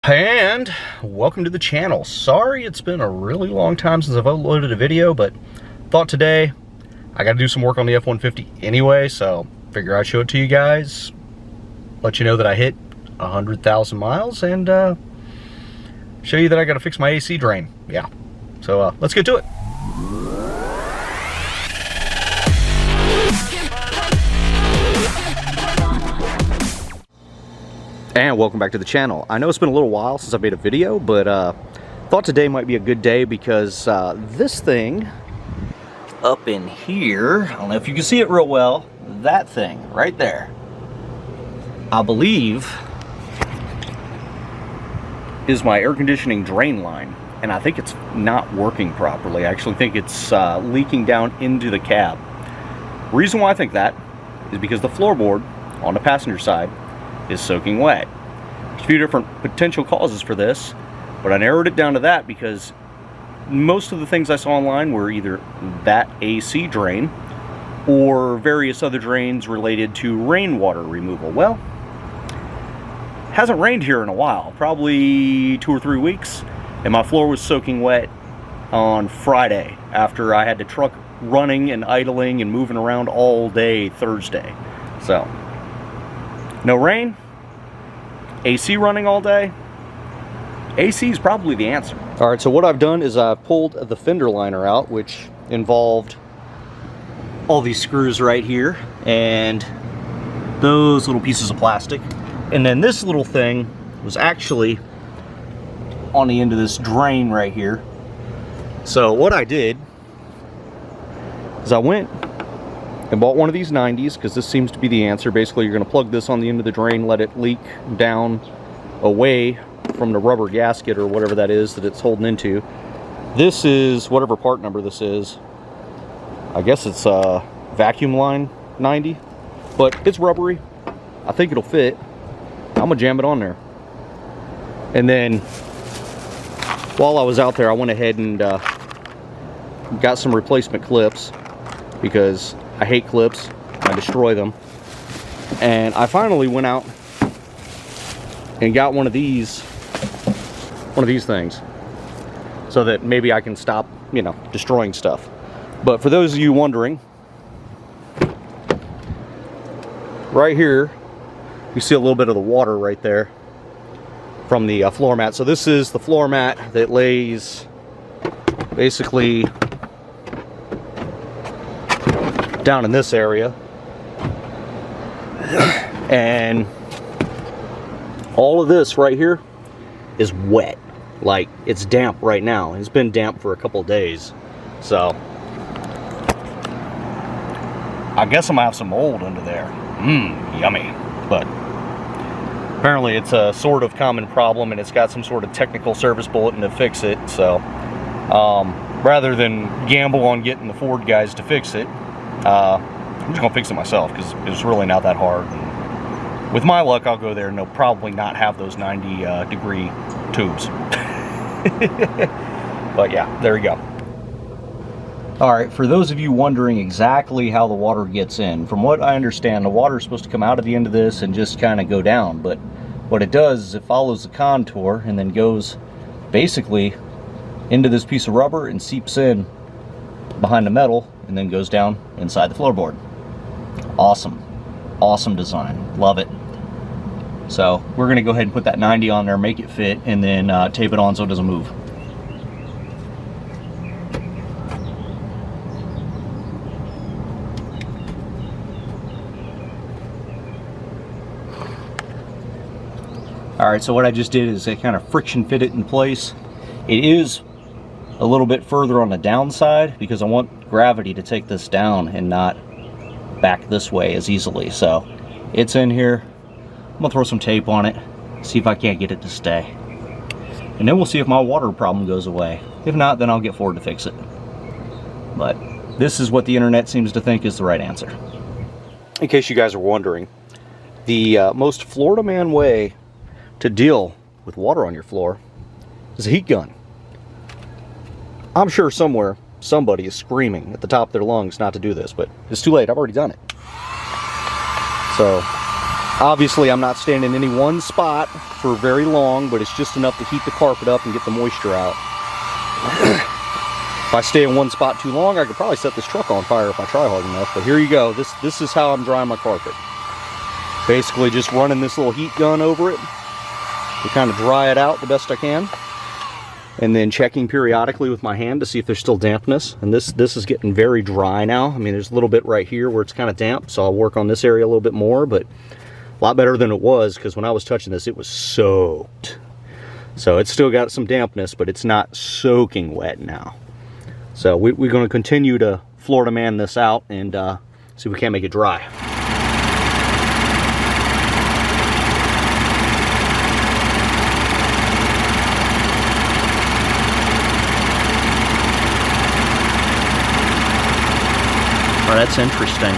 And welcome to the channel. Sorry it's been a really long time since I've uploaded a video, but thought today I gotta do some work on the F150 anyway, so figure I'd show it to you guys, let you know that I hit 100,000 miles, and show you that I gotta fix my AC drain. Yeah, so let's get to it. And welcome back to the channel. I know it's been a little while since I made a video, but thought today might be a good day because this thing up in here, I don't know if you can see it real well, that thing right there, I believe is my air conditioning drain line, and I think it's not working properly. I actually think it's leaking down into the cab. Reason why I think that is because the floorboard on the passenger side is soaking wet. There's a few different potential causes for this, but I narrowed it down to that because most of the things I saw online were either that AC drain or various other drains related to rainwater removal. Well, it hasn't rained here in a while, probably 2 or 3 weeks, and my floor was soaking wet on Friday after I had the truck running and idling and moving around all day Thursday. So no rain, AC running all day. AC is probably the answer. All right, so what I've done is I've pulled the fender liner out, which involved all these screws right here and those little pieces of plastic. And then this little thing was actually on the end of this drain right here. So what I did is I went and bought one of these 90s, because this seems to be the answer. Basically, you're going to plug this on the end of the drain, let it leak down away from the rubber gasket or whatever that is that it's holding into. This is whatever part number this is. I guess it's a vacuum line 90, but it's rubbery. I think it'll fit. I'm going to jam it on there. And then while I was out there, I went ahead and got some replacement clips, because I hate clips, I destroy them. And I finally went out and got one of these things, so that maybe I can stop, you know, destroying stuff. But for those of you wondering, right here, you see a little bit of the water right there from the floor mat. So this is the floor mat that lays basically down in this area, and all of this right here is wet. Like, it's damp right now. It's been damp for a couple days, so I guess I'm gonna have some mold under there. Yummy. But apparently it's a sort of common problem, and it's got some sort of technical service bulletin to fix it. So rather than gamble on getting the Ford guys to fix it, I'm just gonna fix it myself, because it's really not that hard. And with my luck, I'll go there and they'll probably not have those 90-degree tubes. But yeah, there you go. All right, for those of you wondering exactly how the water gets in, from what I understand, the water is supposed to come out of the end of this and just kind of go down. But what it does is it follows the contour and then goes basically into this piece of rubber and seeps in behind the metal, and then goes down inside the floorboard. Awesome. Awesome design. Love it. So we're going to go ahead and put that 90 on there, make it fit, and then tape it on so it doesn't move. Alright, so what I just did is I kind of friction fit it in place. It is a little bit further on the downside because I want gravity to take this down and not back this way as easily. So it's in here. I'm gonna throw some tape on it, see if I can't get it to stay, and then we'll see if my water problem goes away. If not, then I'll get Ford to fix it. But this is what the internet seems to think is the right answer. In case you guys are wondering, the most Florida man way to deal with water on your floor is a heat gun. I'm sure somewhere somebody is screaming at the top of their lungs not to do this, but it's too late. I've already done it. So Obviously, I'm not standing in any one spot for very long, but it's just enough to heat the carpet up and get the moisture out. If I stay in one spot too long, I could probably set this truck on fire if I try hard enough. But here you go. This is how I'm drying my carpet. Basically just running this little heat gun over it to kind of dry it out the best I can. And then checking periodically with my hand to see if there's still dampness. And this is getting very dry now. I mean, there's a little bit right here where it's kind of damp, so I'll work on this area a little bit more, but a lot better than it was, because when I was touching this, it was soaked. So it's still got some dampness, but it's not soaking wet now. So we're going to continue to Florida man this out and see if we can't make it dry. Oh, that's interesting.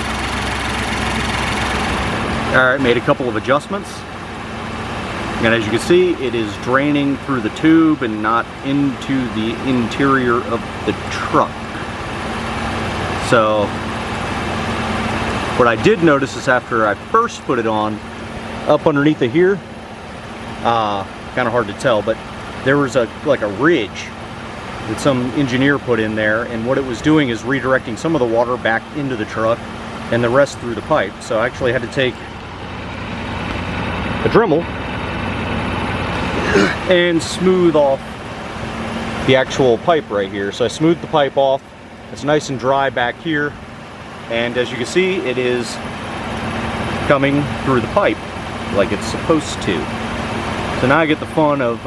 All right, made a couple of adjustments. And as you can see, it is draining through the tube and not into the interior of the truck. So, what I did notice is after I first put it on, up underneath of here, kind of hard to tell, but there was like a ridge that some engineer put in there, and what it was doing is redirecting some of the water back into the truck and the rest through the pipe. So I actually had to take a Dremel and smooth off the actual pipe right here. So I smoothed the pipe off. It's nice and dry back here, and as you can see, it is coming through the pipe like it's supposed to. So now I get the fun of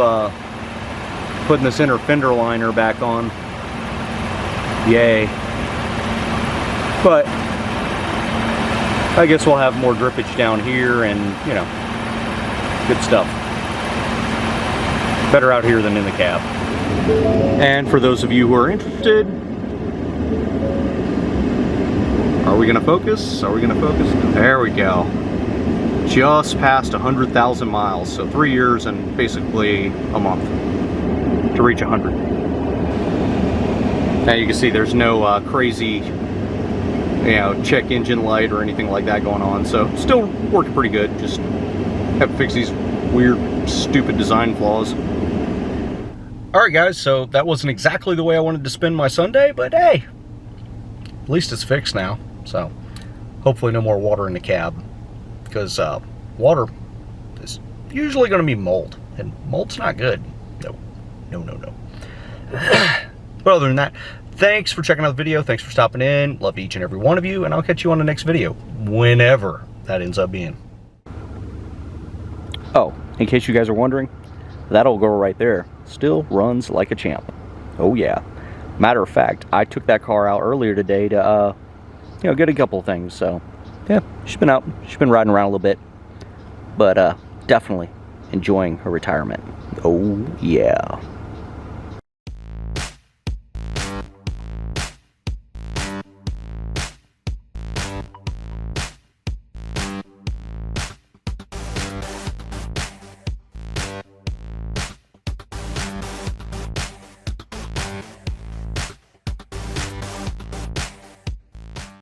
putting this inner fender liner back on. Yay. But I guess we'll have more drippage down here and, you know, good stuff. Better out here than in the cab. And for those of you who are interested, are we gonna focus? Are we gonna focus? There we go. Just past 100,000 miles, so 3 years and basically a month to reach 100. Now you can see there's no crazy, you know, check engine light or anything like that going on, so still working pretty good. Just have to fix these weird, stupid design flaws. Alright guys, so that wasn't exactly the way I wanted to spend my Sunday, but hey, at least it's fixed now. So hopefully no more water in the cab, because water is usually going to be mold, and mold's not good. No. But other than that, thanks for checking out the video. Thanks for stopping in. Love each and every one of you, and I'll catch you on the next video, whenever that ends up being. Oh, in case you guys are wondering, that old girl right there still runs like a champ. Oh yeah. Matter of fact, I took that car out earlier today to, you know, get a couple of things. So, yeah, she's been out. She's been riding around a little bit. But definitely enjoying her retirement. Oh yeah.